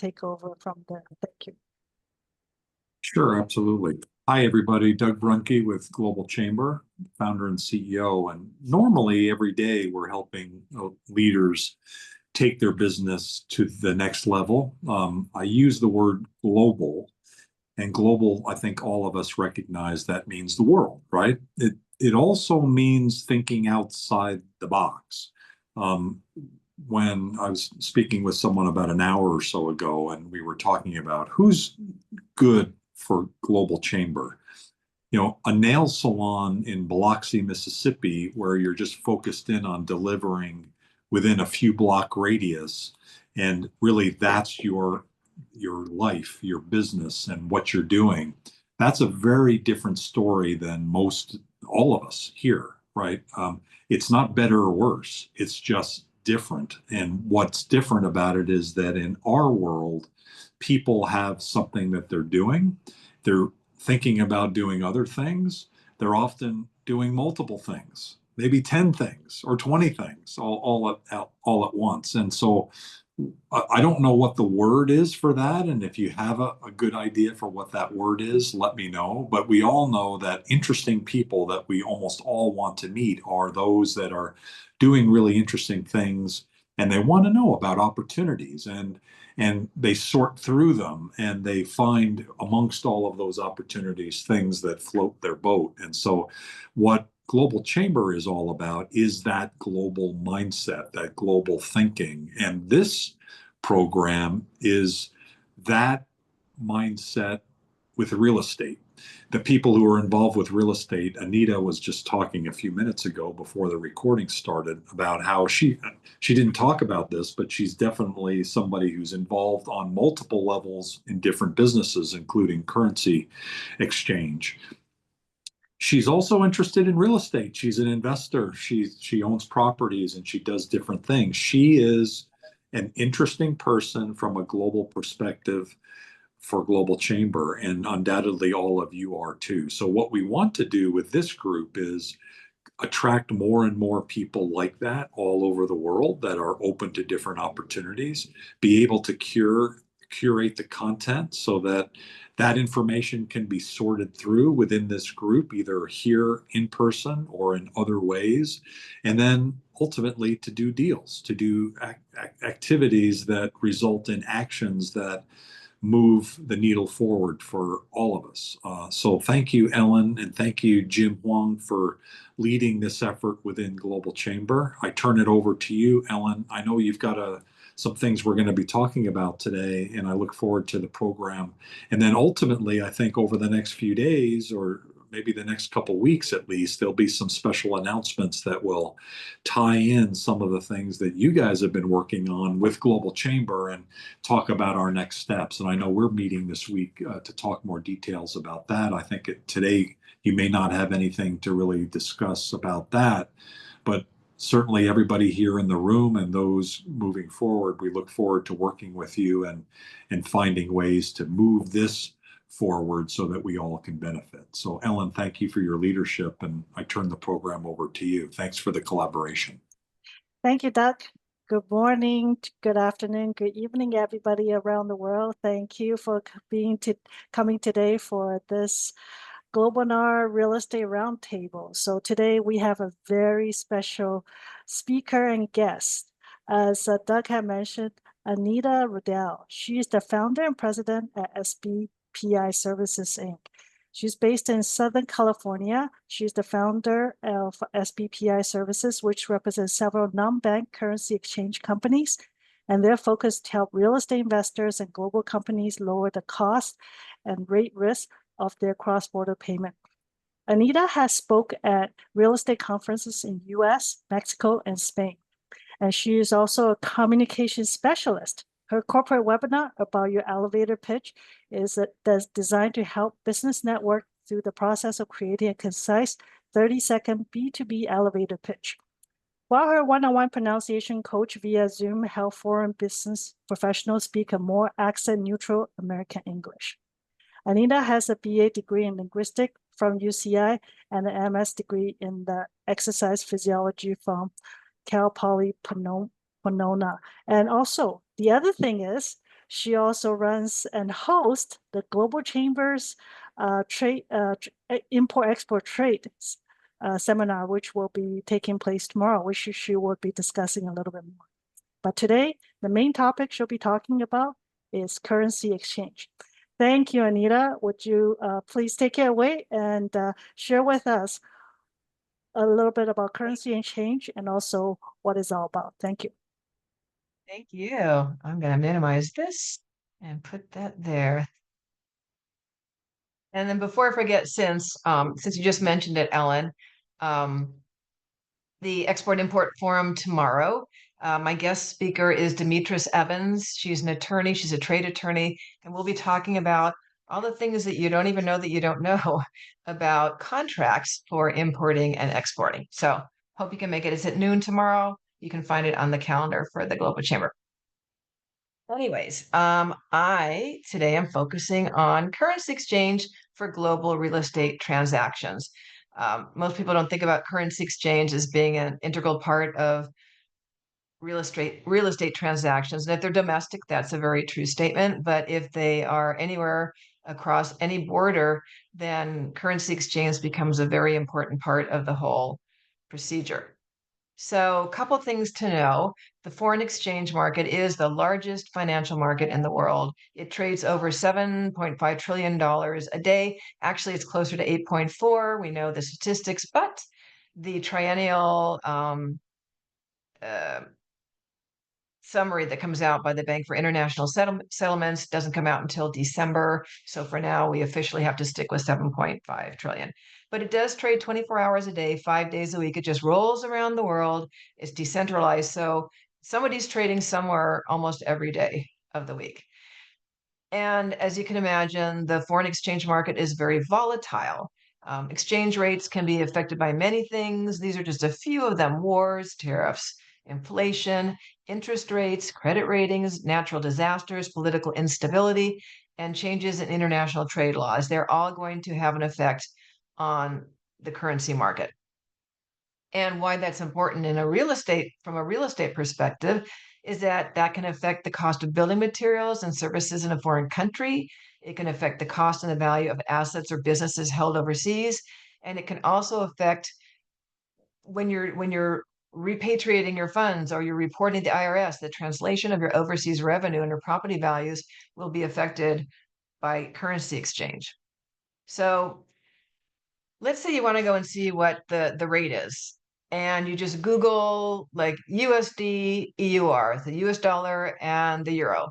take over from there. Thank you. Sure, absolutely. Hi, everybody. Doug Brunke with Global Chamber, founder and CEO. And normally every day we're helping leaders take their business to the next level. I use the word global, and global, I think all of us recognize that means the world, right? It also means thinking outside the box. When I was speaking with someone about an hour or so ago, and we were talking about who's good for Global Chamber. A nail salon in Biloxi, Mississippi, where you're just focused in on delivering within a few block radius, and really that's your life, your business, and what you're doing. That's a very different story than all of us here, right? It's not better or worse. It's just different. And what's different about it is that in our world, people have something that they're doing. They're thinking about doing other things. They're often doing multiple things, maybe 10 things or 20 things all at once. And so I don't know what the word is for that. And if you have a good idea for what that word is, let me know. But we all know that interesting people that we almost all want to meet are those that are doing really interesting things, and they want to know about opportunities, and they sort through them, and they find amongst all of those opportunities things that float their boat. And so what Global Chamber is all about is that global mindset, that global thinking. And this program is that mindset with real estate. The people who are involved with real estate, Anita was just talking a few minutes ago before the recording started about how she didn't talk about this, but she's definitely somebody who's involved on multiple levels in different businesses, including currency exchange. She's also interested in real estate. She's an investor. She owns properties, and she does different things. She is an interesting person from a global perspective for Global Chamber, and undoubtedly all of you are too. So what we want to do with this group is attract more and more people like that all over the world that are open to different opportunities, be able to curate the content so that that information can be sorted through within this group, either here in person or in other ways, and then ultimately to do deals, to do activities that result in actions that move the needle forward for all of us. So thank you, Ellen, and thank you, Jim Huang, for leading this effort within Global Chamber. I turn it over to you, Ellen. I know you've got some things we're going to be talking about today, and I look forward to the program. And then ultimately, I think over the next few days, or maybe the next couple weeks at least, there'll be some special announcements that will tie in some of the things that you guys have been working on with Global Chamber and talk about our next steps. And I know we're meeting this week to talk more details about that. I think today you may not have anything to really discuss about that, but certainly everybody here in the room and those moving forward, we look forward to working with you and finding ways to move this forward so that we all can benefit. So Ellen, thank you for your leadership, and I turn the program over to you. Thanks for the collaboration. Thank you, Doug. Good morning, good afternoon, good evening, everybody around the world. Thank you for coming today for this Globinar Real Estate Roundtable. So today we have a very special speaker and guest. As Doug had mentioned, Anita Rodell. She is the founder and president at SBPI Services, Inc. She's based in Southern California. She's the founder of SBPI Services, which represents several non-bank currency exchange companies, and they're focused to help real estate investors and global companies lower the cost and rate risk of their cross-border payment. Anita has spoke at real estate conferences in US, Mexico, and Spain. And she is also a communication specialist. Her corporate webinar about your elevator pitch is designed to help business network through the process of creating a concise 30-second B2B elevator pitch. While her one-on-one pronunciation coach via Zoom help foreign business professionals speak a more accent-neutral American English. Anita has a BA degree in linguistics from UCI and an MS degree in the exercise physiology from Cal Poly Pomona. And also, the other thing is, She also runs and hosts the Global Chambers trade import-export trade seminar, which will be taking place tomorrow, which she will be discussing a little bit more. But today, the main topic she'll be talking about is currency exchange. Thank you, Anita. Would you please take it away and share with us a little bit about currency exchange and also what it's all about? Thank you. Thank you. I'm going to minimize this and put that there. And then before I forget, since you just mentioned it, Ellen, the Export-Import Forum tomorrow, my guest speaker is Demetris Evans. She's an attorney. She's a trade attorney. And we'll be talking about all the things that you don't even know that you don't know about contracts for importing and exporting. So hope you can make it. It's at noon tomorrow. You can find it on the calendar for the Global Chamber. Anyways, today I'm focusing on currency exchange for global real estate transactions. Most people don't think about currency exchange as being an integral part of real estate transactions. And if they're domestic, that's a very true statement. But if they are anywhere across any border, then currency exchange becomes a very important part of the whole procedure. So, a couple things to know. The foreign exchange market is the largest financial market in the world. It trades over $7.5 trillion a day. Actually, it's closer to 8.4. We know the statistics, but the triennial summary that comes out by the Bank for International Settlements doesn't come out until December. So for now, we officially have to stick with 7.5 trillion. But it does trade 24 hours a day, 5 days a week. It just rolls around the world. It's decentralized. So somebody's trading somewhere almost every day of the week. And as you can imagine, the foreign exchange market is very volatile. Exchange rates can be affected by many things. These are just a few of them: wars, tariffs, inflation, interest rates, credit ratings, natural disasters, political instability, and changes in international trade laws. They're all going to have an effect on the currency market. And why that's important from a real estate perspective is that can affect the cost of building materials and services in a foreign country. It can affect the cost and the value of assets or businesses held overseas. And it can also affect when you're repatriating your funds or you're reporting to the IRS, the translation of your overseas revenue and your property values will be affected by currency exchange. So let's say you want to go and see what the rate is, and you just Google like USD EUR, the US dollar and the euro.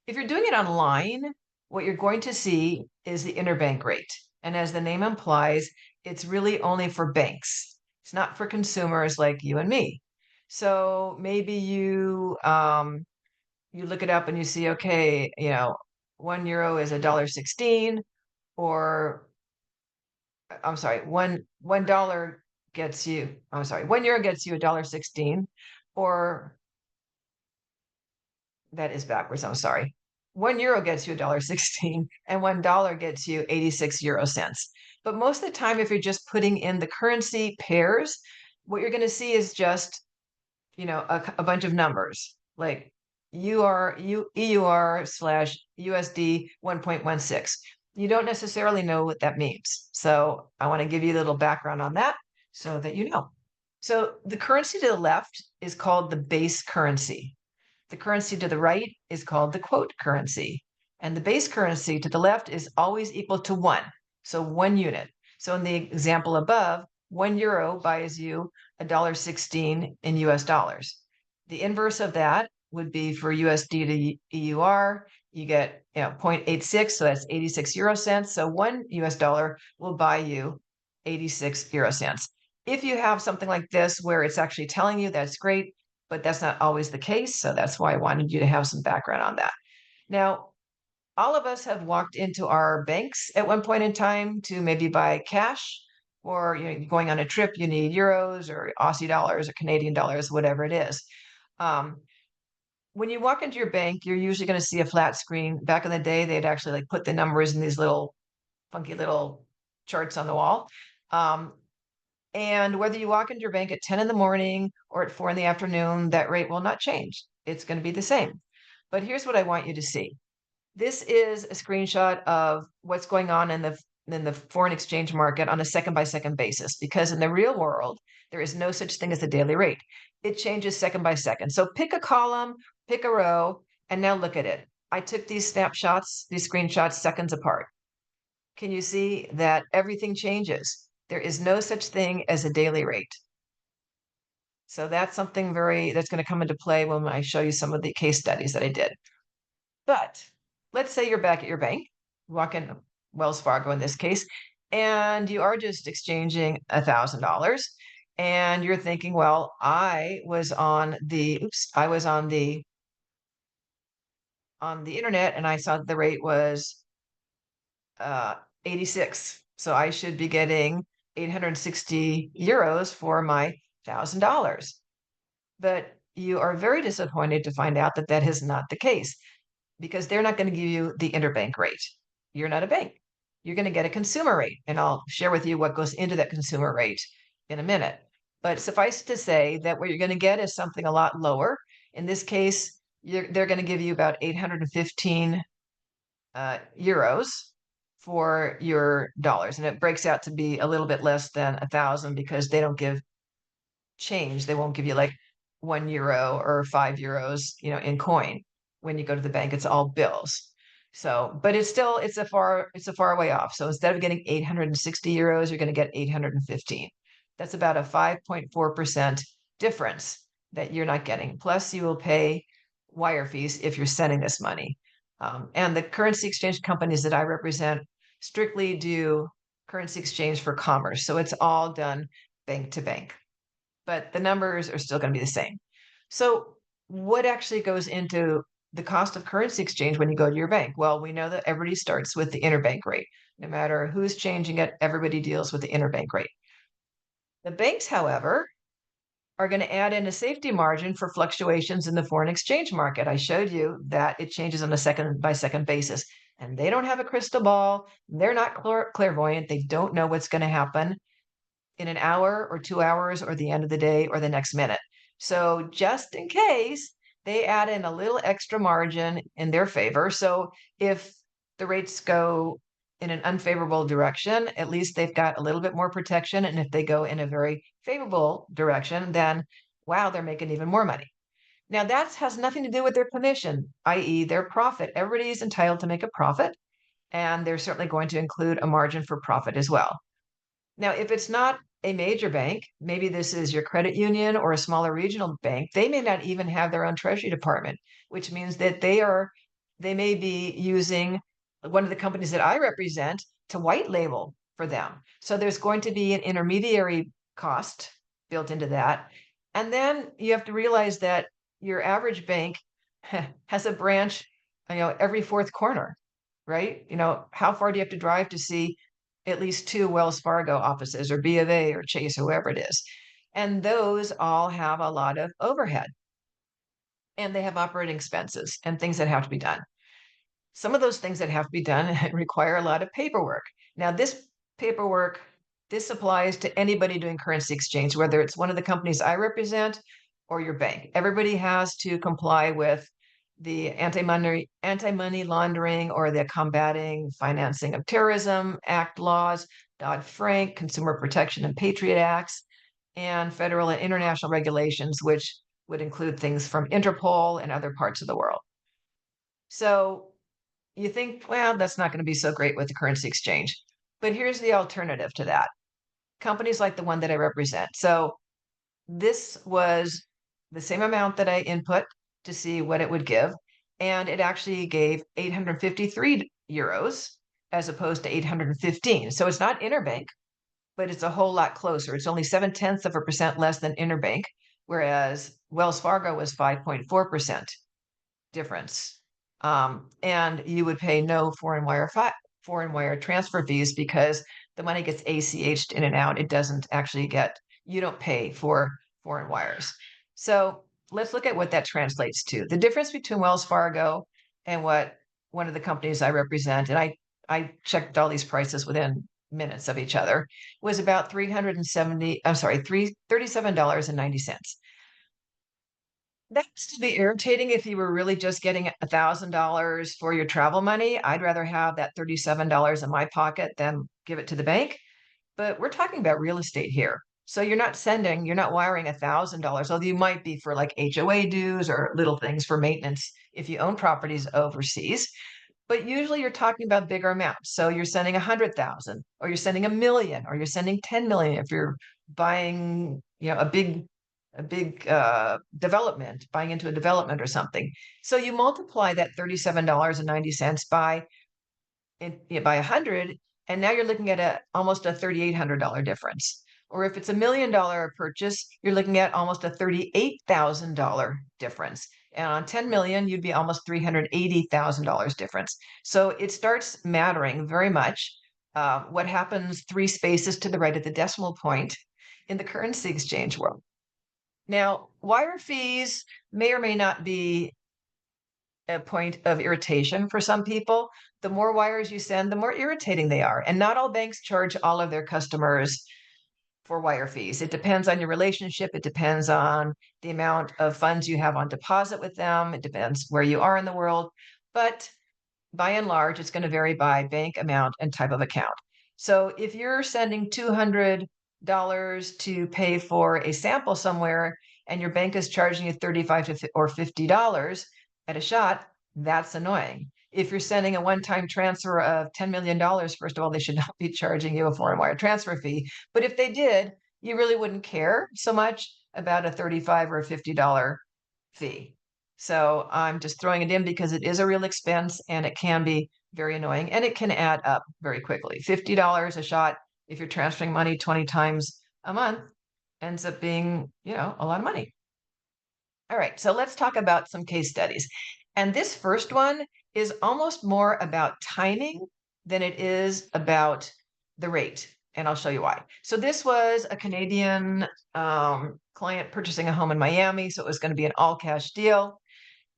If you're doing it online, what you're going to see is the interbank rate. And as the name implies, it's really only for banks. It's not for consumers like you and me. So maybe you look it up and you see, okay, €1 is $1.16, or I'm sorry, $1 gets you, I'm sorry, €1 gets you $1.16, or that is backwards, I'm sorry. €1 gets you $1.16 and $1 gets you 86 euro cents. But most of the time, if you're just putting in the currency pairs, what you're going to see is just, a bunch of numbers like EUR slash USD 1.16. You don't necessarily know what that means. So I want to give you a little background on that so that you know. So the currency to the left is called the base currency. The currency to the right is called the quote currency. And the base currency to the left is always equal to 1. So 1 unit. So in the example above, €1 buys you $1.16 in US dollars. The inverse of that would be for USD to EUR. You get 0.86, so that's 86 euro cents. So $1 will buy you 86 euro cents. If you have something like this where it's actually telling you, that's great, but that's not always the case. So that's why I wanted you to have some background on that. Now, all of us have walked into our banks at one point in time to maybe buy cash, or going on a trip, you need euros or Aussie dollars or Canadian dollars, whatever it is. When you walk into your bank, you're usually going to see a flat screen. Back in the day, they'd actually put the numbers in these little funky little charts on the wall. And whether you walk into your bank at 10 in the morning or at 4 in the afternoon, that rate will not change. It's going to be the same. But here's what I want you to see. This is a screenshot of what's going on in the foreign exchange market on a second-by-second basis, because in the real world, there is no such thing as a daily rate. It changes second by second. So pick a column, pick a row, and now look at it. I took these snapshots, these screenshots seconds apart. Can you see that everything changes? There is no such thing as a daily rate. So that's something that's going to come into play when I show you some of the case studies that I did. But let's say you're back at your bank, walk in Wells Fargo in this case, and you are just exchanging $1,000, and you're thinking, well, I was on the internet, and I saw the rate was 86. So I should be getting 860 euros for my $1,000. But you are very disappointed to find out that that is not the case, because they're not going to give you the interbank rate. You're not a bank. You're going to get a consumer rate. And I'll share with you what goes into that consumer rate in a minute. But suffice to say that what you're going to get is something a lot lower. In this case, they're going to give you about 815 euros for your dollars. And it breaks out to be a little bit less than 1,000 because they don't give change. They won't give you like €1 or €5, in coin. When you go to the bank, it's all bills. So, but it's a far way off. So instead of getting 860 euros, you're going to get 815. That's about a 5.4% difference that you're not getting. Plus, you will pay wire fees if you're sending this money. And the currency exchange companies that I represent strictly do currency exchange for commerce. So it's all done bank to bank, but the numbers are still going to be the same. So what actually goes into the cost of currency exchange when you go to your bank? Well, we know that everybody starts with the interbank rate. No matter who's changing it, everybody deals with the interbank rate. The banks, however, are going to add in a safety margin for fluctuations in the foreign exchange market. I showed you that it changes on a second-by-second basis, and they don't have a crystal ball. They're not clairvoyant. They don't know what's going to happen in an hour or 2 hours or the end of the day or the next minute. So just in case, they add in a little extra margin in their favor. So if the rates go in an unfavorable direction, at least they've got a little bit more protection. And if they go in a very favorable direction, then wow, they're making even more money. Now that has nothing to do with their commission, i.e. their profit. Everybody is entitled to make a profit, and they're certainly going to include a margin for profit as well. Now, if it's not a major bank, maybe this is your credit union or a smaller regional bank, they may not even have their own treasury department, which means that they may be using one of the companies that I represent to white label for them. So there's going to be an intermediary cost built into that. And then you have to realize that your average bank has a branch, every fourth corner, right? How far do you have to drive to see at least 2 Wells Fargo offices or B of A or Chase, whoever it is? And those all have a lot of overhead, and they have operating expenses and things that have to be done. Some of those things that have to be done require a lot of paperwork. Now, this paperwork, this applies to anybody doing currency exchange, whether it's one of the companies I represent or your bank. Everybody has to comply with the anti-money laundering or the Combating Financing of Terrorism Act laws, Dodd-Frank, Consumer Protection and Patriot Acts, and federal and international regulations, which would include things from Interpol and other parts of the world. So you think, well, that's not going to be so great with the currency exchange. But here's the alternative to that. Companies like the one that I represent. So this was the same amount that I input to see what it would give. And it actually gave 853 euros as opposed to 815. So it's not interbank, but it's a whole lot closer. It's only 0.7% less than interbank, whereas Wells Fargo was 5.4% difference. And you would pay no foreign wire transfer fees because the money gets ACH'd in and out. It doesn't actually you don't pay for foreign wires. So let's look at what that translates to. The difference between Wells Fargo and what one of the companies I represent, and I checked all these prices within minutes of each other, was about $37.90. That's to be irritating if you were really just getting $1,000 for your travel money. I'd rather have that $37 in my pocket than give it to the bank. But we're talking about real estate here. So you're not wiring $1,000, although you might be for like HOA dues or little things for maintenance if you own properties overseas. But usually you're talking about bigger amounts. So you're sending 100,000, or you're sending 1 million, or you're sending 10 million if you're buying, a big development, buying into a development or something. So you multiply that $37.90 by 100, and now you're looking at almost a $3,800 difference. Or if it's $1 million purchase, you're looking at almost a $38,000 difference. And on 10 million, you'd be almost $380,000 difference. So it starts mattering very much what happens 3 spaces to the right of the decimal point in the currency exchange world. Now, wire fees may or may not be a point of irritation for some people. The more wires you send, the more irritating they are. And not all banks charge all of their customers for wire fees. It depends on your relationship. It depends on the amount of funds you have on deposit with them. It depends where you are in the world. But by and large, it's going to vary by bank amount and type of account. So if you're sending $200 to pay for a sample somewhere and your bank is charging you $35 or $50 at a shot, that's annoying. If you're sending a one-time transfer of $10 million, first of all, they should not be charging you a foreign wire transfer fee. But if they did, you really wouldn't care so much about a $35 or a $50 fee. So I'm just throwing it in because it is a real expense and it can be very annoying and it can add up very quickly. $50 a shot if you're transferring money 20 times a month ends up being, a lot of money. All right, so let's talk about some case studies. And this first one is almost more about timing than it is about the rate. And I'll show you why. So this was a Canadian client purchasing a home in Miami. So it was going to be an all cash deal.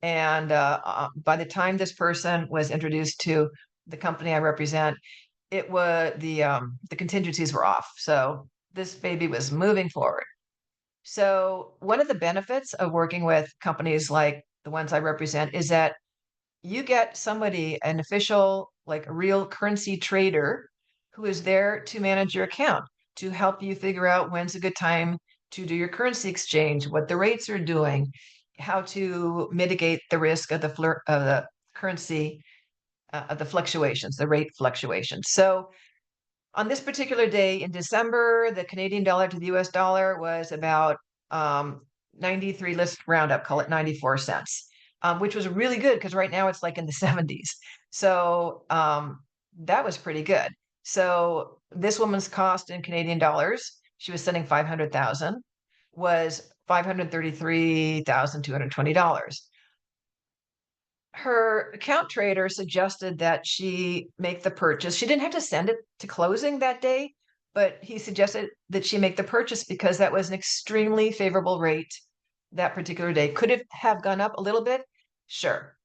And by the time this person was introduced to the company I represent, it was the contingencies were off. So this baby was moving forward. So one of the benefits of working with companies like the ones I represent is that you get somebody, an official, like a real currency trader, who is there to manage your account, to help you figure out when's a good time to do your currency exchange, what the rates are doing, how to mitigate the risk of the currency, of the fluctuations, the rate fluctuations. So on this particular day in December, the Canadian dollar to the US dollar was about 93, let's round up, call it 94 cents, which was really good because right now it's like in the 70s. So that was pretty good. So this woman's cost in Canadian dollars, she was sending 500,000, was $533,220. Her account trader suggested that she make the purchase. She didn't have to send it to closing that day, but he suggested that she make the purchase because that was an extremely favorable rate that particular day. Could it have gone up a little bit? Sure.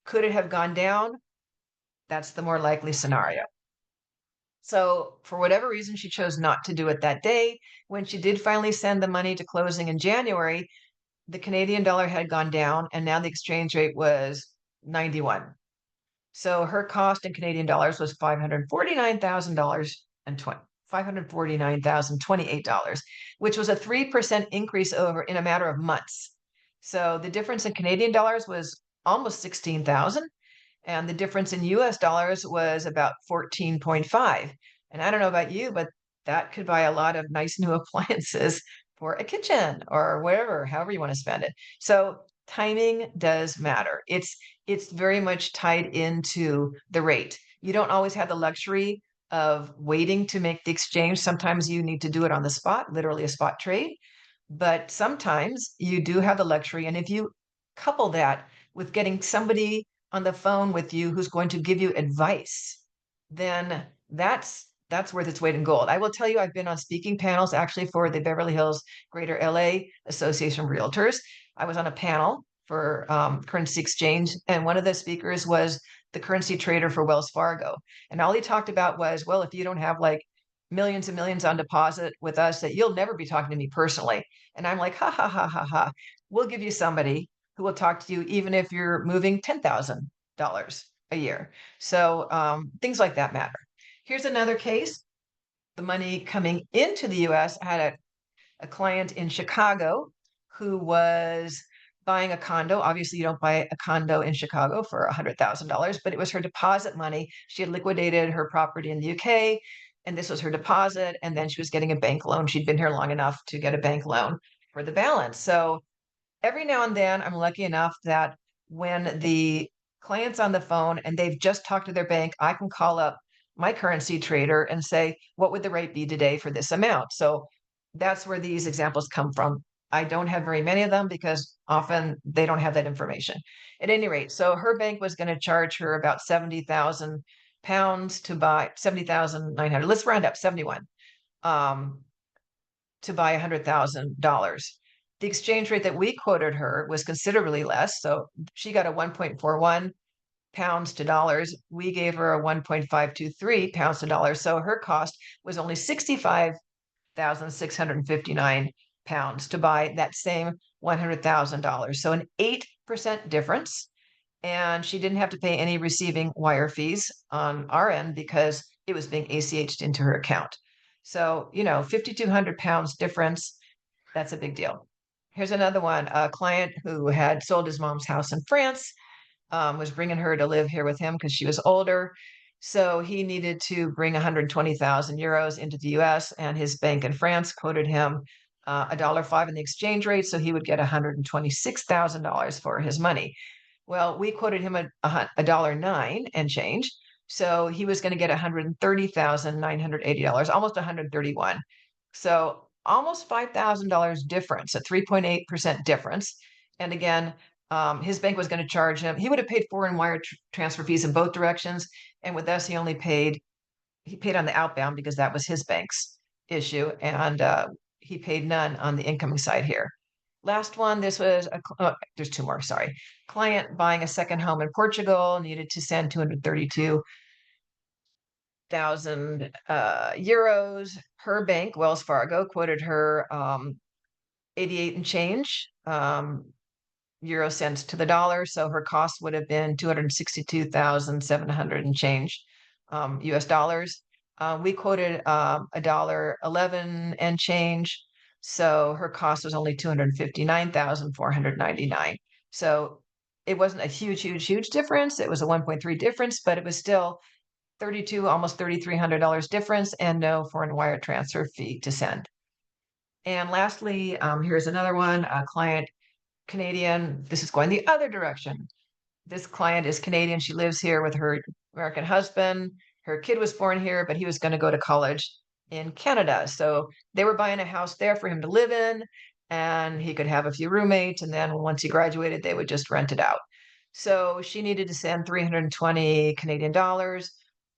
Could it have gone down? That's the more likely scenario. So for whatever reason, she chose not to do it that day. When she did finally send the money to closing in January, the Canadian dollar had gone down and now the exchange rate was 91. So her cost in Canadian dollars was $549,000 and $549,028, which was a 3% increase in a matter of months. So the difference in Canadian dollars was almost 16,000, and the difference in US dollars was about 14.5. And I don't know about you, but that could buy a lot of nice new appliances for a kitchen or wherever, however you want to spend it. So timing does matter. It's very much tied into the rate. You don't always have the luxury of waiting to make the exchange. Sometimes you need to do it on the spot, literally a spot trade. But sometimes you do have the luxury. And if you couple that with getting somebody on the phone with you who's going to give you advice, then that's worth its weight in gold. I will tell you, I've been on speaking panels actually for the Beverly Hills Greater LA Association of Realtors. I was on a panel for currency exchange, and one of the speakers was the currency trader for Wells Fargo. And all he talked about was, well, if you don't have like millions and millions on deposit with us that you'll never be talking to me personally. And I'm like, ha, ha, ha, ha, ha. We'll give you somebody who will talk to you even if you're moving $10,000 a year. So things like that matter. Here's another case. The money coming into the US, I had a client in Chicago who was buying a condo. Obviously, you don't buy a condo in Chicago for $100,000, but it was her deposit money. She had liquidated her property in the UK, and this was her deposit. And then she was getting a bank loan. She'd been here long enough to get a bank loan for the balance. So every now and then, I'm lucky enough that when the client's on the phone and they've just talked to their bank, I can call up my currency trader and say, what would the rate be today for this amount? So that's where these examples come from. I don't have very many of them because often they don't have that information. At any rate, so her bank was going to charge her about 70,000 pounds to buy 70,900. Let's round up 71 to buy $100,000. The exchange rate that we quoted her was considerably less. So she got a 1.41 pounds to dollars. We gave her a 1.523 pounds to dollars. So her cost was only 65,659 pounds to buy that same $100,000. So an 8% difference. And she didn't have to pay any receiving wire fees on our end because it was being ACH'd into her account. So, 5,200 pounds difference, that's a big deal. Here's another one, a client who had sold his mom's house in France, was bringing her to live here with him because she was older. So he needed to bring 120,000 euros into the US, and his bank in France quoted him $1.05 in the exchange rate. So he would get $126,000 for his money. Well, we quoted him $1.09 and change. So he was going to get $130,980, almost 131. So almost $5,000 difference, a 3.8% difference. And again, his bank was going to charge him. He would have paid foreign wire transfer fees in both directions. And with us, he paid on the outbound because that was his bank's issue. And he paid none on the incoming side here. Last one, this was there's two more, sorry. Client buying a second home in Portugal, needed to send 232,000 euros. Her bank, Wells Fargo, quoted her 88 and change euro cents to the dollar. So her cost would have been 262,700 and change US dollars. We quoted $1.11 and change. So her cost was only 259,499. So it wasn't a huge difference. It was a 1.3 difference, but it was still almost $3,300 difference and no foreign wire transfer fee to send. And lastly, here's another one, a client, Canadian. This is going the other direction. This client is Canadian. She lives here with her American husband. Her kid was born here, but he was going to go to college in Canada. So they were buying a house there for him to live in, and he could have a few roommates. And then once he graduated, they would just rent it out. So she needed to send 320 Canadian dollars.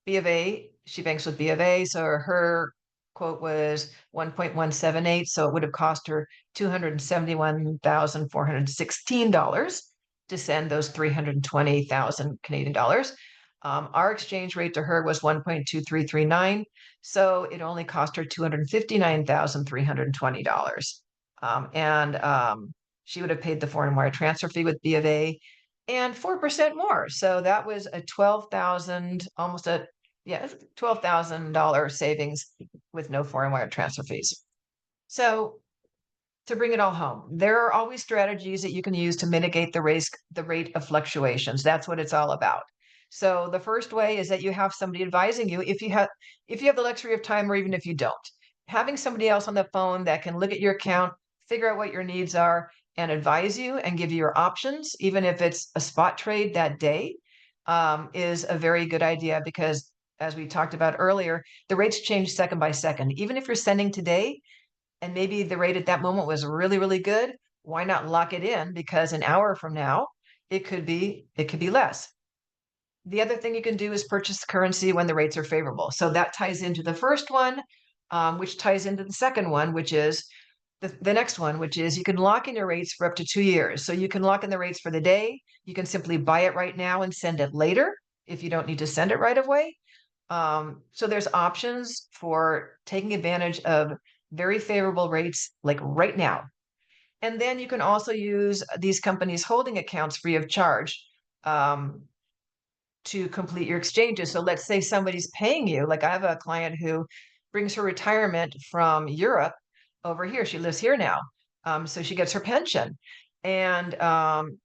B of A, she banks with B of A. So her quote was 1.178. So it would have cost her $271,416 to send those 320,000 Canadian dollars. Our exchange rate to her was 1.2339. So it only cost her $259,320. She would have paid the foreign wire transfer fee with B of A and 4% more. So that was a $12,000 savings with no foreign wire transfer fees. So to bring it all home, there are always strategies that you can use to mitigate the rate of fluctuations. That's what it's all about. So the first way is that you have somebody advising you if you have the luxury of time, or even if you don't. Having somebody else on the phone that can look at your account, figure out what your needs are, and advise you and give you your options, even if it's a spot trade that day, is a very good idea because, as we talked about earlier, the rates change second by second. Even if you're sending today, and maybe the rate at that moment was really, really good, why not lock it in? Because an hour from now, it could be less. The other thing you can do is purchase currency when the rates are favorable. So that ties into the first one, which ties into the second one, which is the next one, which is you can lock in your rates for up to 2 years. So you can lock in the rates for the day. You can simply buy it right now and send it later if you don't need to send it right away. So there's options for taking advantage of very favorable rates like right now. And then you can also use these companies' holding accounts free of charge to complete your exchanges. So let's say somebody's paying you, like I have a client who brings her retirement from Europe over here. She lives here now. So she gets her pension. And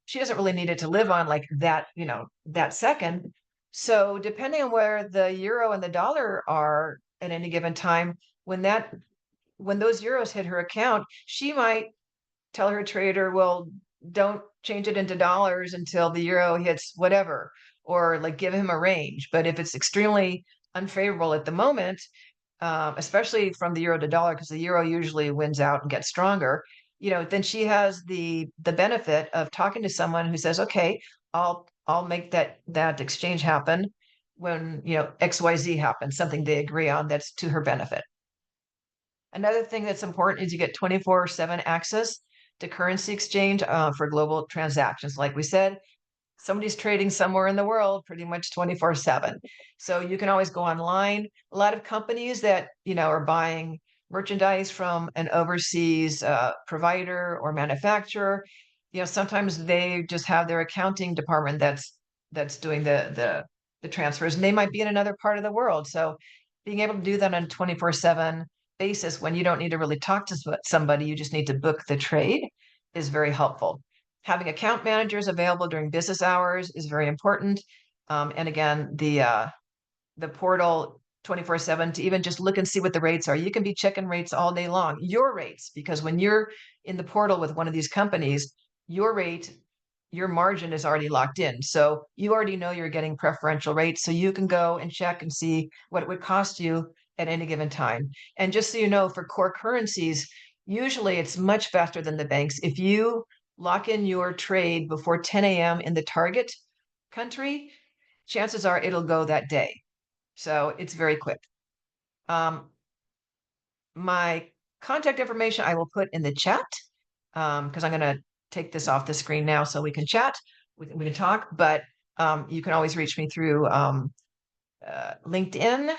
she doesn't really need it to live on like that, that second. So depending on where the euro and the dollar are at any given time, when those euros hit her account, she might tell her trader, well, don't change it into dollars until the euro hits whatever, or like give him a range. But if it's extremely unfavorable at the moment, especially from the euro to dollar, because the euro usually wins out and gets stronger, then she has the benefit of talking to someone who says, okay, I'll make that exchange happen when XYZ happens, something they agree on that's to her benefit. Another thing that's important is you get 24/7 access to currency exchange for global transactions. Like we said, somebody's trading somewhere in the world pretty much 24/7. So you can always go online. A lot of companies that, are buying merchandise from an overseas provider or manufacturer, sometimes they just have their accounting department that's doing the transfers, and they might be in another part of the world. So being able to do that on a 24/7 basis when you don't need to really talk to somebody, you just need to book the trade is very helpful. Having account managers available during business hours is very important. And again, the portal 24/7 to even just look and see what the rates are. You can be checking rates all day long, your rates, because when you're in the portal with one of these companies, your rate, your margin is already locked in. So you already know you're getting preferential rates. So you can go and check and see what it would cost you at any given time. And just so you know, for core currencies, usually it's much faster than the banks. If you lock in your trade before 10 a.m. in the target country, chances are it'll go that day. So it's very quick. My contact information I will put in the chat because I'm going to take this off the screen now so we can chat. We can talk, but you can always reach me through LinkedIn.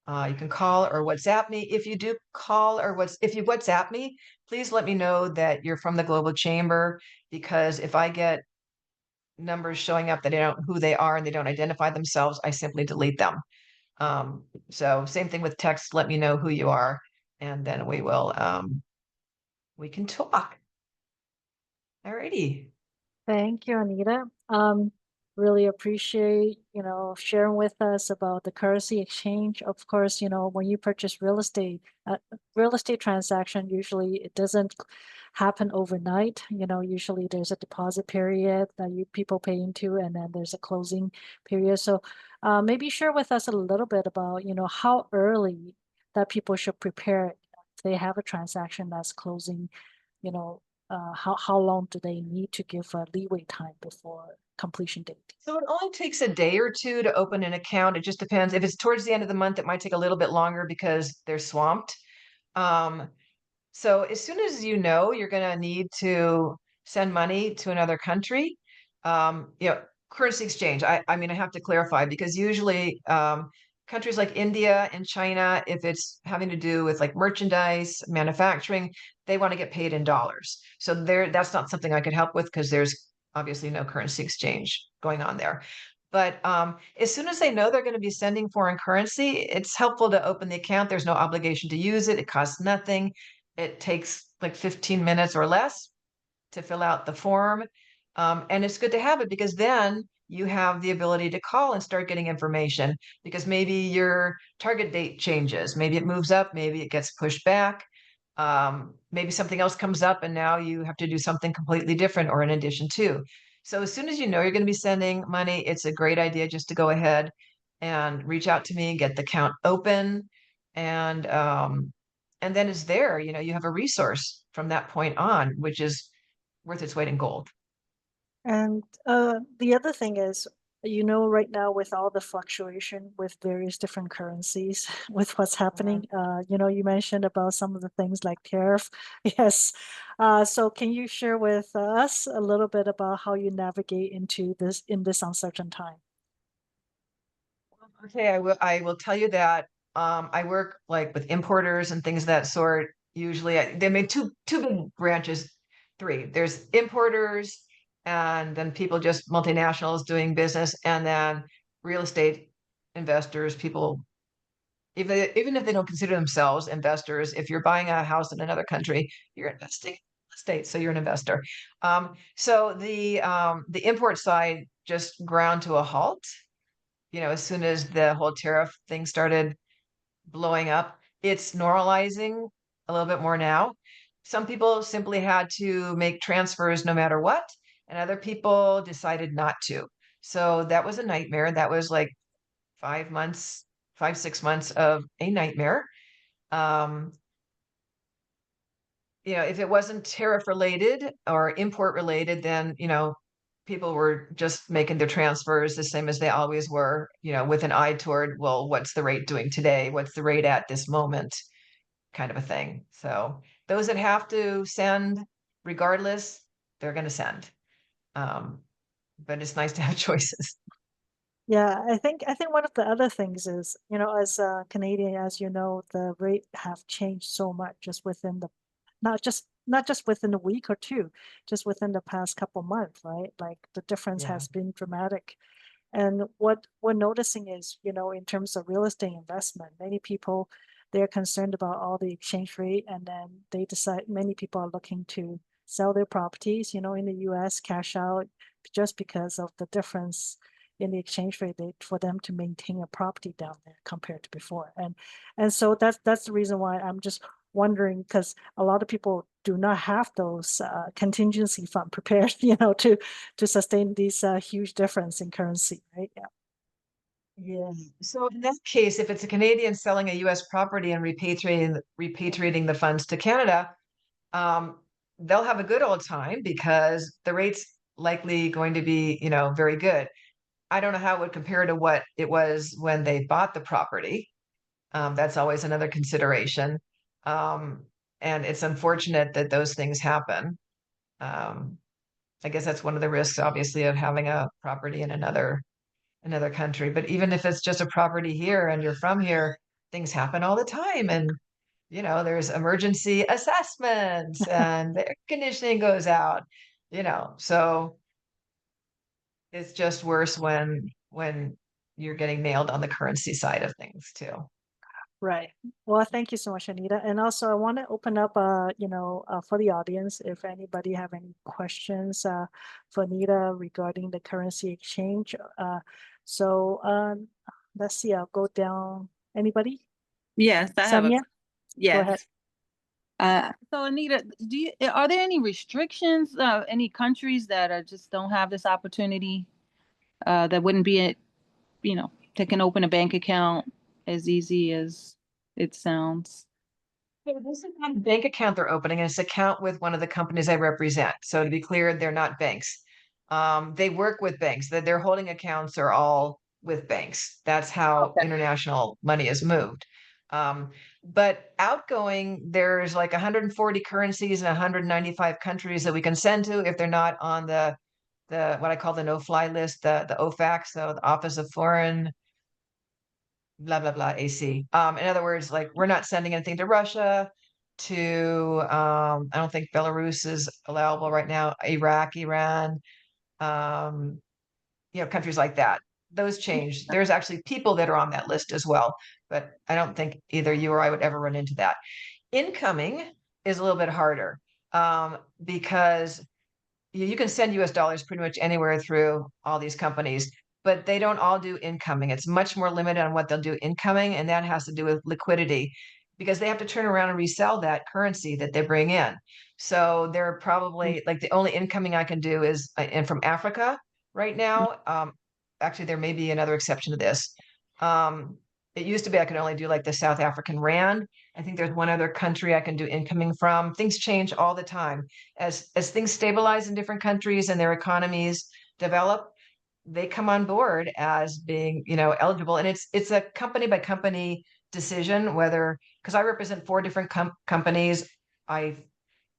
You can call or WhatsApp me. If you do call or if you WhatsApp me, please let me know that you're from the Global Chamber, because if I get numbers showing up that I don't know who they are and they don't identify themselves, I simply delete them. So same thing with text, let me know who you are, and then we can talk. Alrighty. Thank you, Anita. Really appreciate, sharing with us about the currency exchange. Of course, when you purchase real estate transaction, usually it doesn't happen overnight. Usually there's a deposit period that people pay into, and then there's a closing period. So maybe share with us a little bit about, how early that people should prepare if they have a transaction that's closing, how long do they need to give a leeway time before completion date? So it only takes a day or two to open an account. It just depends. If it's towards the end of the month, it might take a little bit longer because they're swamped. So as soon as you're going to need to send money to another country, currency exchange. I mean, I have to clarify because usually countries like India and China, if it's having to do with like merchandise, manufacturing, they want to get paid in dollars. So that's not something I could help with because there's obviously no currency exchange going on there. But as soon as they know they're going to be sending foreign currency, it's helpful to open the account. There's no obligation to use it. It costs nothing. It takes like 15 minutes or less to fill out the form. And it's good to have it because then you have the ability to call and start getting information because maybe your target date changes. Maybe it moves up, maybe it gets pushed back. Maybe something else comes up and now you have to do something completely different or in addition to. So as soon as you know you're going to be sending money, it's a great idea just to go ahead and reach out to me, get the account open, and then it's there. You have a resource from that point on, which is worth its weight in gold. And the other thing is, right now with all the fluctuation with various different currencies, with what's happening, you mentioned about some of the things like tariff. Yes. So can you share with us a little bit about how you navigate in this uncertain time? Okay, I will tell you that I work like with importers and things of that sort. Usually they made two big branches, three. There's importers and then people just multinationals doing business, and then real estate investors, people even if they don't consider themselves investors, if you're buying a house in another country, you're investing in real estate, so you're an investor. So the import side just ground to a halt, as soon as the whole tariff thing started blowing up. It's normalizing a little bit more now. Some people simply had to make transfers no matter what, and other people decided not to. So that was a nightmare. That was like 5 months, 6 months of a nightmare. Um, if it wasn't tariff related or import related, then, people were just making their transfers the same as they always were, with an eye toward, well, what's the rate doing today? What's the rate at this moment? Kind of a thing. So those that have to send, regardless, they're going to send. Um, but it's nice to have choices. Yeah, I think one of the other things is, as a Canadian, as you know, the rate have changed so much just within the not just within a week or two, just within the past couple months, right? Like the difference Yeah. has been dramatic. And what we're noticing is, in terms of real estate investment, many people they're concerned about all the exchange rate, and then they decide many people are looking to sell their properties, in the US, cash out just because of the difference in the exchange rate for them to maintain a property down there compared to before. And so that's the reason why I'm just wondering, because a lot of people do not have those contingency fund prepared, to sustain these huge difference in currency, right? Yeah. Yeah. So in that case, if it's a Canadian selling a US property and repatriating the funds to Canada, um, they'll have a good old time because the rate's likely going to be, very good. I don't know how it would compare to what it was when they bought the property. That's always another consideration. Um, and it's unfortunate that those things happen. Um, I guess that's one of the risks, obviously, of having a property in another country. But even if it's just a property here and you're from here, things happen all the time. And, there's emergency assessments and the air conditioning goes out, so it's just worse when you're getting nailed on the currency side of things too. Right. Well, thank you so much, Anita. And also, I want to open up, for the audience, if anybody have any questions for Anita regarding the currency exchange. Let's see. I'll go down. Anybody? Yes, I have a Samia, go ahead. yes. So Anita, are there any restrictions, any countries that just don't have this opportunity, that wouldn't be, they can open a bank account as easy as it sounds? So this is not a bank account they're opening, and it's an account with one of the companies I represent. So to be clear, they're not banks. They work with banks. Their holding accounts are all with banks. That's how Okay. international money is moved. But outgoing, there's like 140 currencies and 195 countries that we can send to if they're not on the what I call the no-fly list, the OFAC, so the Office of Foreign blah blah blah AC. In other words, like we're not sending anything to Russia, to I don't think Belarus is allowable right now, Iraq, Iran, um, countries like that. Those change. There's actually people that are on that list as well, but I don't think either you or I would ever run into that. Incoming is a little bit harder because you can send US dollars pretty much anywhere through all these companies, but they don't all do incoming. It's much more limited on what they'll do incoming, and that has to do with liquidity because they have to turn around and resell that currency that they bring in. So they're probably like the only incoming I can do is and from Africa right now. Actually, there may be another exception to this. It used to be I could only do like the South African rand. I think there's one other country I can do incoming from. Things change all the time as things stabilize in different countries and their economies develop. They come on board as being, eligible, and it's a company by company decision whether, because I represent four different companies. I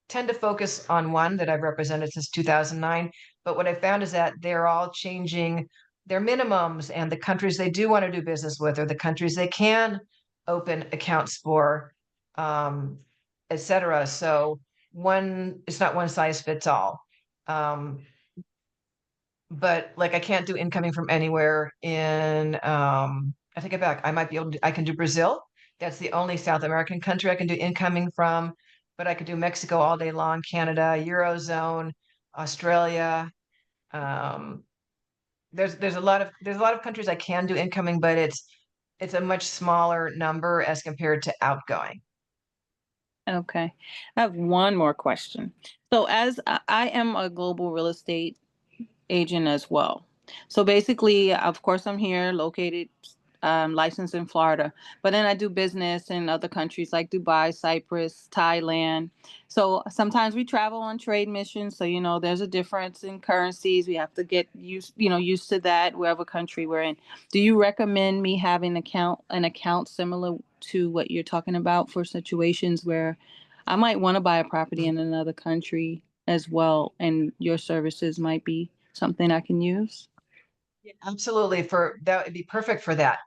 tend to focus on one that I've represented since 2009, but what I found is that they're all changing their minimums and the countries they do want to do business with, or the countries they can open accounts for, et cetera. So it's not one size fits all. But like I can't do incoming from anywhere in, I take it back. I can do Brazil. That's the only South American country I can do incoming from, but I could do Mexico all day long, Canada, Eurozone, Australia. Um, there's a lot of countries I can do incoming, but it's a much smaller number as compared to outgoing. Okay. I have one more question. So as I am a global real estate agent as well. So basically, of course, I'm here located, licensed in Florida, but then I do business in other countries like Dubai, Cyprus, Thailand. So sometimes we travel on trade missions. So, there's a difference in currencies. We have to get used to that wherever country we're in. Do you recommend me having an account similar to what you're talking about for situations where I might want to buy a property in another country as well, and your services might be something I can use? Yeah, absolutely. That would be perfect for that.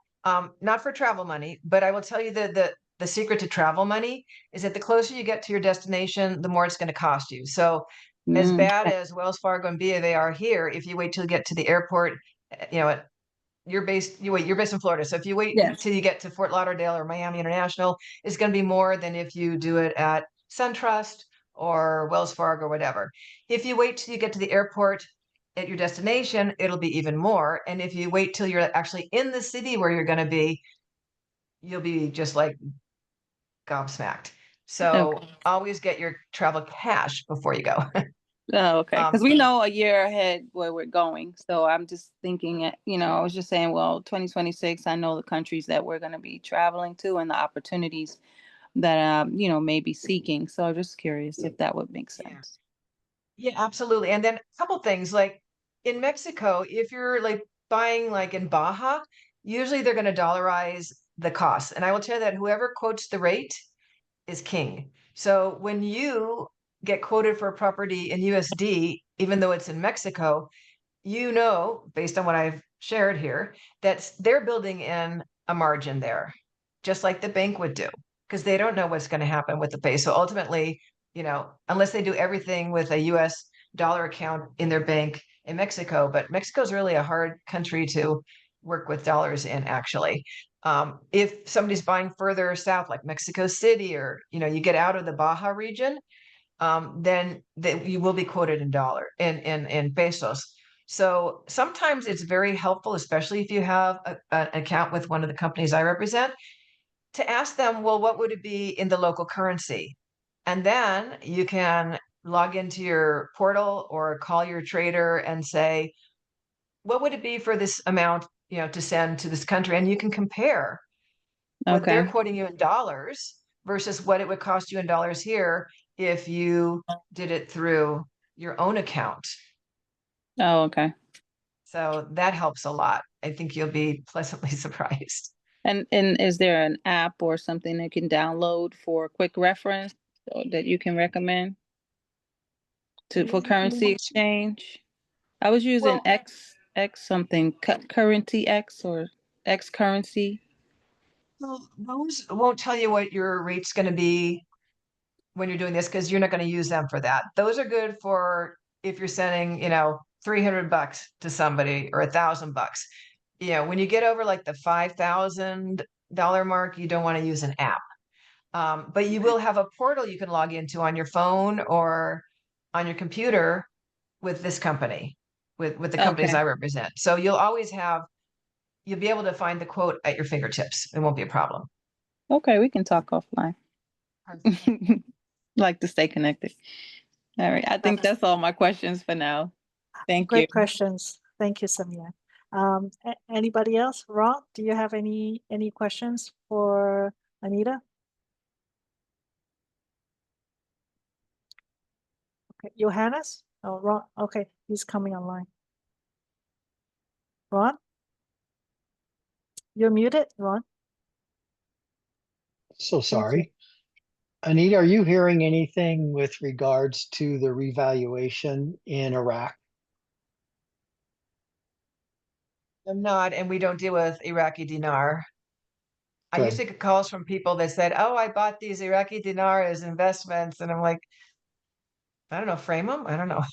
Not for travel money, but I will tell you that the secret to travel money is that the closer you get to your destination, the more it's going to cost you. So as bad Okay. as Wells Fargo and BofA are here, if you wait till you get to the airport, you're based in Florida. So if you wait Yes. till you get to Fort Lauderdale or Miami International, it's going to be more than if you do it at SunTrust or Wells Fargo or whatever. If you wait till you get to the airport at your destination, it'll be even more. And if you wait till you're actually in the city where you're going to be, you'll be just like gobsmacked. So Okay. always get your travel cash before you go. Oh, okay. Because Um, we know a year ahead where we're going. So I'm just thinking, I was just saying, well, 2026, I know the countries that we're going to be traveling to and the opportunities that, may be seeking. So I'm just curious if that would make yeah. sense. Yeah, absolutely. And then a couple things like in Mexico, if you're like buying like in Baja, usually they're going to dollarize the cost. And I will tell you that whoever quotes the rate is king. So when you get quoted for a property in USD, even though it's in Mexico, based on what I've shared here, that they're building in a margin there, just like the bank would do, because they don't know what's going to happen with the peso. Ultimately, unless they do everything with a US dollar account in their bank in Mexico, but Mexico is really a hard country to work with dollars in, actually. If somebody's buying further south, like Mexico City, or you get out of the Baja region, then you will be quoted in pesos. So sometimes it's very helpful, especially if you have an account with one of the companies I represent, to ask them, well, what would it be in the local currency? And then you can log into your portal or call your trader and say, what would it be for this amount, to send to this country? And you can compare what they're Okay. quoting you in dollars versus what it would cost you in dollars here if you did it through your own account. Oh, okay. So that helps a lot. I think you'll be pleasantly surprised. And is there an app or something they can download for quick reference that you can recommend for currency exchange? I was using Well, X something, currency X or X currency. those won't tell you what your rate's going to be when you're doing this, because you're not going to use them for that. Those are good for if you're sending, $300 to somebody or $1,000. When you get over like the $5,000 mark, you don't want to use an app. But you will have a portal you can log into on your phone or on your computer with this company, with the companies Okay. I represent. So you'll be able to find the quote at your fingertips. It won't be a problem. Okay, we can talk offline. Perfect. Like to stay connected. All right. I think that's all my questions for now. Thank you. Great questions. Thank you, Samiyah. Anybody else? Ron, do you have any questions for Anita? Okay, Johannes? Oh, Ron. Okay, he's coming online. Ron? You're muted, Ron. So Thank you. sorry. Anita, are you hearing anything with regards to the revaluation in Iraq? I'm not, and we don't deal with Iraqi dinar. I used to Good. get calls from people that said, "Oh, I bought these Iraqi dinar as investments," and I'm like, I don't know, frame them? I don't know.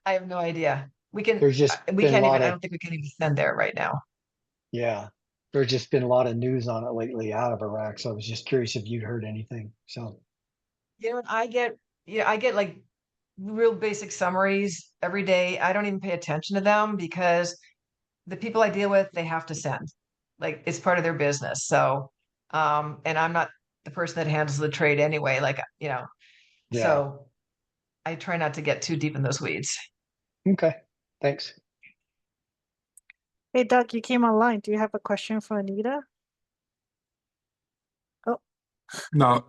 I have no idea. There's just We been a can't lot even, I of, don't think we can even send there right now. yeah, there's just been a lot of news on it lately out of Iraq. So I was just curious if you'd heard anything. So, You know, I get like real basic summaries every day. I don't even pay attention to them because the people I deal with, they have to send. Like it's part of their business. So, and I'm not the person that handles the trade anyway. Like, you know, yeah. so I try not to get too deep in those weeds. Okay. Thanks. Hey, Doug, you came online. Do you have a question for Anita? Oh, No,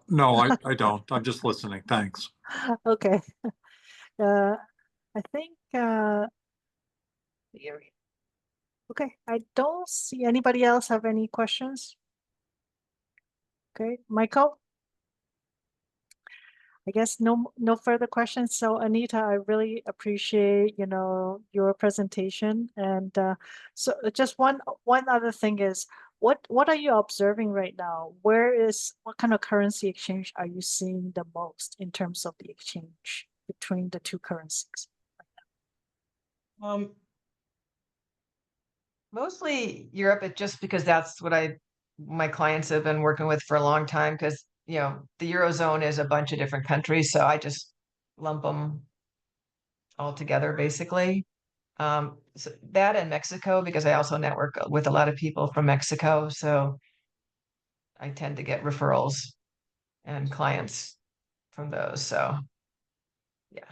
I don't. I'm just listening. Thanks. okay. I think, okay, I don't see anybody else have any questions. Okay, Michael? I guess no further questions. So Anita, I really appreciate, your presentation. And so just one other thing is, what are you observing right now? What kind of currency exchange are you seeing the most in terms of the exchange between the two currencies? Mostly Europe, just because that's what my clients have been working with for a long time. Because the Eurozone is a bunch of different countries, so I just lump them all together, basically. So that and Mexico, because I also network with a lot of people from Mexico, so I tend to get referrals and clients from those. So yeah.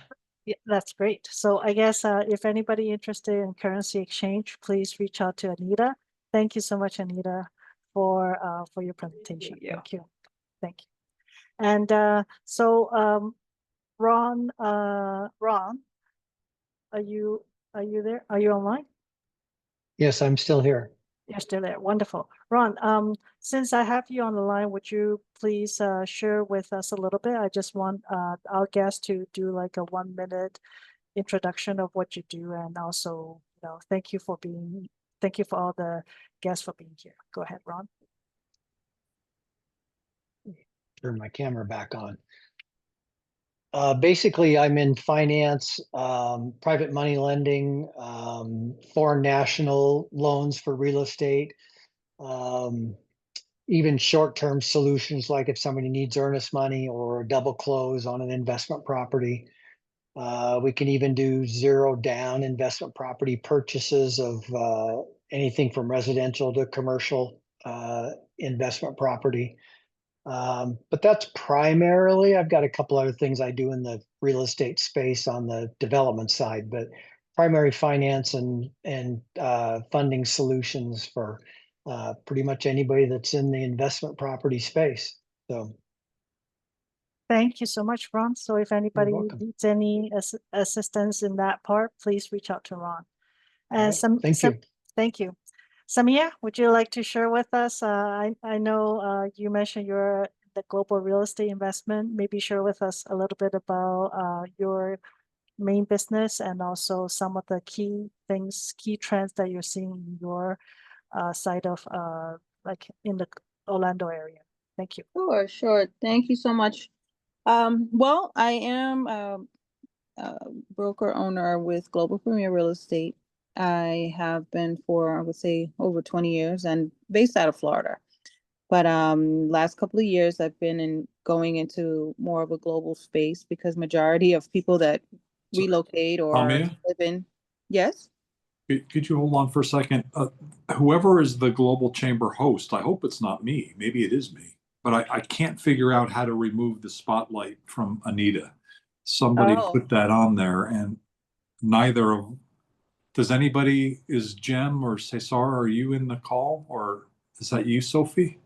Yeah, that's great. So I guess if anybody interested in currency exchange, please reach out to Anita. Thank you so much, Anita, for your presentation. you. Thank you. Thank you. And Ron, are you there? Are you online? Yes, I'm still here. You're still there. Wonderful. Ron, since I have you on the line, would you please share with us a little bit? I just want our guests to do like a 1 minute introduction of what you do, and also, thank you for all the guests for being here. Go ahead, Ron. Turn my camera back on. Basically, I'm in finance, private money lending, foreign national loans for real estate, even short-term solutions, like if somebody needs earnest money or a double close on an investment property. We can even do zero down investment property purchases of anything from residential to commercial investment property. But that's primarily, I've got a couple other things I do in the real estate space on the development side, but primary finance and funding solutions for pretty much anybody that's in the investment property space. So Thank you so much, Ron. So if anybody welcome. needs any assistance in that part, please reach out to Ron. And right. Thank you. Thank you. Samiyah, would you like to share with us? I know you mentioned you're the global real estate investment. Maybe share with us a little bit about your main business and also some of the key trends that you're seeing in your side of like in the Orlando area. Thank you. Sure. Thank you so much. Well, I am a broker owner with Global Premier Real Estate. I have been for, I would say, over 20 years and based out of Florida. But last couple of years, I've been going into more of a global space because majority of people that relocate or Samiyah? live in, yes. Could you hold on for a second? Whoever is the Global Chamber host, I hope it's not me. Maybe it is me, but I can't figure out how to remove the spotlight from Anita. Somebody put that on there, and neither of, is Jem or Cesar, are you in the call, or is that you, Sophie?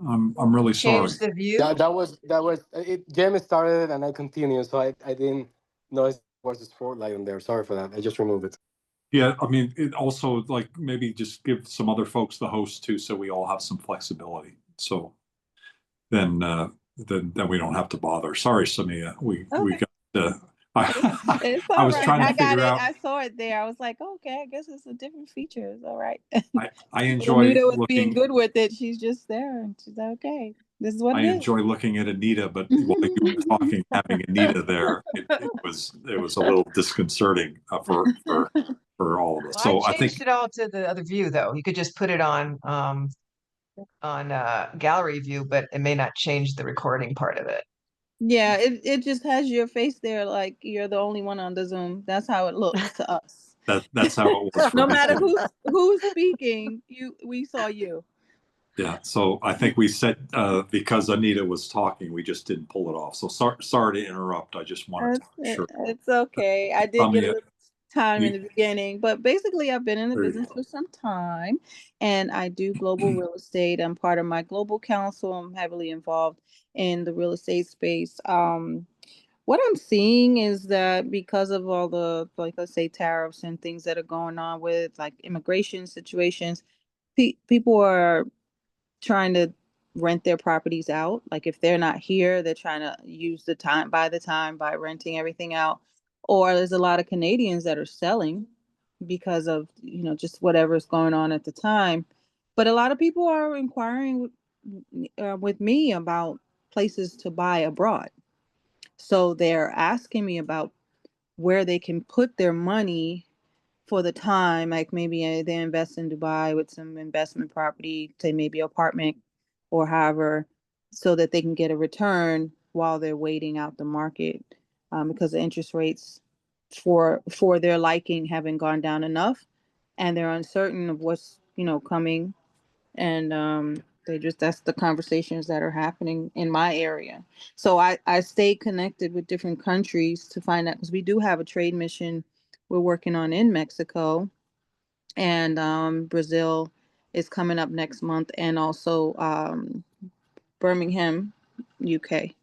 I'm really sorry. Change the view. That was it. Jem started and I continued, so I didn't know it was a spotlight on there. Sorry for that. I just removed it. Yeah, I mean, it also, like, maybe just give some other folks the host too, so we all have some flexibility. So then we don't have to bother. Sorry, Samiyah. We got It's I all was right. trying to I got figure it. out. I saw it there. I was like, okay, I guess it's a different feature. It's all right. I But enjoy Anita was being looking. good with it. She's just there, and she's like, okay. This is what I it is. enjoy looking at Anita, but while you were talking, having Anita there, it was a little disconcerting for all of us. Well, I So I think changed it all to the other view, though. You could just put it on gallery view, but it may not change the recording part of it. Yeah, it just has your face there, like you're the only one on the Zoom. That's how it looks to us. that's how it was for No me matter too. who's speaking, we saw you. Yeah, so I think we said because Anita was talking, we just didn't pull it off. So sorry to interrupt. I just wanted to make sure. It's okay. I did get a Samiyah, little time in you, the beginning, but basically I've been in the there you business go. for some time and I do global real estate. I'm part of my global council. I'm heavily involved in the real estate space. What I'm seeing is that because of all the, like, let's say tariffs and things that are going on with like immigration situations, people are trying to rent their properties out. Like if they're not here, they're trying to use the time by renting everything out. Or there's a lot of Canadians that are selling because of, just whatever's going on at the time. But a lot of people are inquiring with me about places to buy abroad. So they're asking me about where they can put their money for the time, like maybe they invest in Dubai with some investment property, say maybe apartment or however, so that they can get a return while they're waiting out the market, because the interest rates for their liking haven't gone down enough, and they're uncertain of what's coming, and that's the conversations that are happening in my area. So I stay connected with different countries to find out, because we do have a trade mission we're working on in Mexico, and Brazil is coming up next month, and also Birmingham, UK.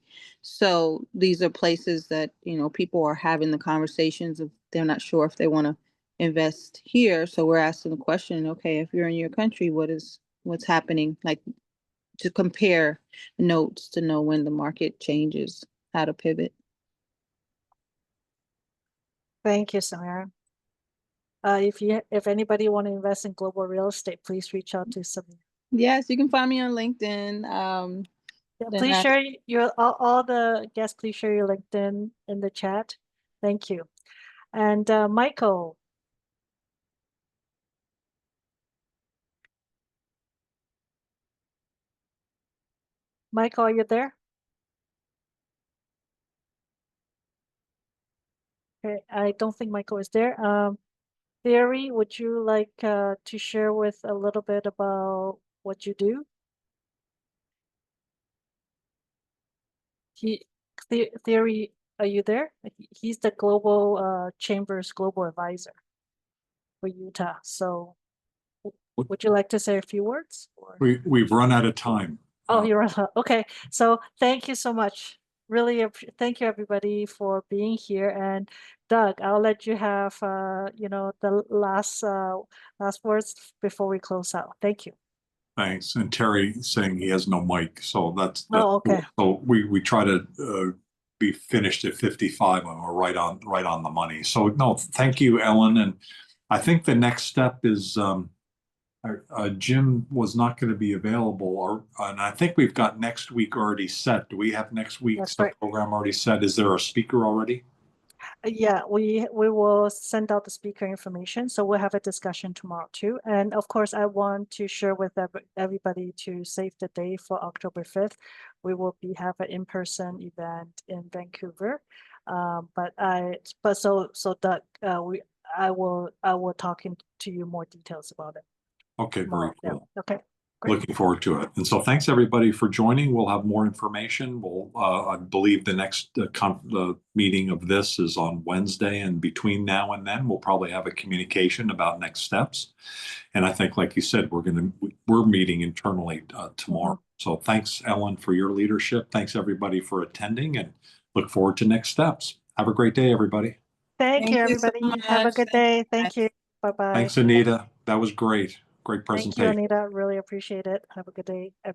So these are places that people are having the conversations of, they're not sure if they want to invest here. So we're asking the question, okay, if you're in your country, what's happening? Like, to compare notes to know when the market changes, how to pivot. Thank you, Samira. If anybody want to invest in global real estate, please reach out to Samira. Yes, you can find me on LinkedIn. Yeah, Then please share all the guests. Please share your LinkedIn in the chat. Thank you. And Michael. Michael, are you there? Okay, I don't think Michael is there. Theory, would you like to share with a little bit about what you do? Theory, are you there? He's the global Chamber's global advisor for Utah. So would you like to say a few words? Or? We've run out of time. Oh, you're on. Okay. So thank you so much. Really, thank you everybody for being here. And Doug, I'll let you have the last words before we close out. Thank you. Thanks. And Terry saying he has no mic, so that's Oh, okay. cool. So we try to be finished at 55 when we're right on the money. So no, thank you, Ellen. And I think the next step is Jim was not going to be available, and I think we've got next week already set. Do we have next week's program already set? Is there a speaker already? Yeah, we will send out the speaker information. So we'll have a discussion tomorrow too. And of course, I want to share with everybody to save the day for October 5th. We will have an in-person event in Vancouver. So Doug, I will talk to you more details about it. Okay, very cool. Yeah. Okay. Great. Looking forward to it. And so thanks everybody for joining. We'll have more information. I believe the next meeting of this is on Wednesday, and between now and then we'll probably have a communication about next steps. And I think, like you said, we're meeting internally tomorrow. So thanks, Ellen, for your leadership. Thanks everybody for attending, and look forward to next steps. Have a great day, everybody. Thank you, so everybody. much. Have a good day. Thank you. Bye-bye. Thanks, Anita. That was great. Great presentation. Thank you, Anita. Really appreciate it. Have a good day, everybody.